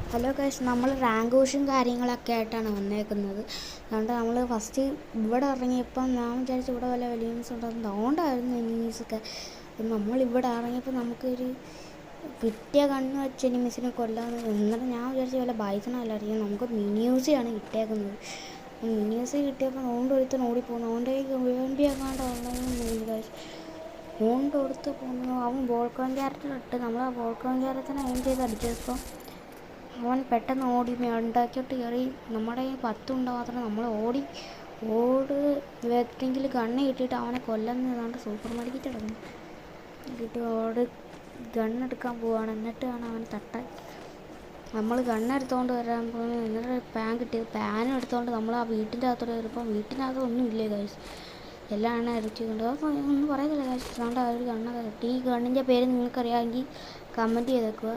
Hello guys, നമ്മൾ rank പുഷും കാര്യങ്ങളൊക്കെ ആയിട്ടാണ് വന്നേക്കുന്നത്. അതുകൊണ്ട് നമ്മൾ ഫസ്റ്റ് ഇവിടെ ഇറങ്ങിയപ്പം ഞാൻ വിചാരിച്ചു ഇവിടെ വല്ല വലിയൻസ് ഉണ്ടെന്ന്. അതുകൊണ്ടായിരുന്നു എനിമീസൊക്കെ. നമ്മളിവിടെ ഇറങ്ങിയപ്പോൾ നമുക്കൊരു കിട്ടിയ കണ്ണ് വെച്ച് എനിമീസിനെ കൊല്ലാന്ന്. എന്നിട്ട് ഞാൻ വിചാരിച്ചു വല്ല ബൈസണല്ലായിരിക്കും. നമുക്ക് മിനിയൂസിയാണ് കിട്ടിയേക്കുന്നത്. മിനിയൂസ് കിട്ടിയപ്പോൾ ഓണ്ടൊരുത്ത് ഓടിപ്പോകുന്നു. ഓൻ്റെ വേണ്ടിയെങ്ങാണ്ട് ഉള്ളതെന്ന് ഗൈസ്. ഓണ്ടൊടുത്ത് പോകുന്നു. അവൻ വോൾക്കോൺ ക്യാരക്ടർ ഇട്ട് നമ്മൾ ആ വോൾക്കോൺ ക്യാരക്ടറിനെ എയിം ചെയ്ത് അടിച്ചപ്പോൾ അവൻ പെട്ടെന്ന് ഓടി ഉണ്ടാക്കിയിട്ട് കയറി. നമ്മുടെ ഈ 10 മാത്രം നമ്മൾ വെറ്റെങ്കിൽ ഗണ്ണ് കിട്ടിയിട്ട് അവനെ കൊല്ലുന്നതാണ്ട് സൂപ്പർ മാർക്കറ്റ് ഇറങ്ങും കിട്ടി ഗണ്ണെടുക്കാൻ പോവുകയാണ്. എന്നിട്ടാണ് അവൻ തട്ടാൻ നമ്മൾ ഗണ്ണെടുത്തുകൊണ്ട് വരാൻ പോകുന്നത്. എന്നിട്ട് പാൻ കിട്ടിയത്. പാനും എടുത്തുകൊണ്ട് നമ്മൾ ആ വീട്ടിൻ്റെ അകത്തോടെ കയറിയപ്പോൾ വീട്ടിനകത്ത് ഒന്നും ഇല്ലേ ഗൈസ്. എല്ലാം എണ്ണ ഇറച്ചിക്കൊണ്ട് ഒന്നും പറയത്തില്ല ഗൈസ്. അതുകൊണ്ട് ആ ഒരു ഗണ്ണൊക്കെ കിട്ടി. ഈ ഗണ്ണിൻ്റെ പേര് നിങ്ങൾക്കറിയാമെങ്കിൽ കമൻറ്റ് ചെയ്തേക്കുക.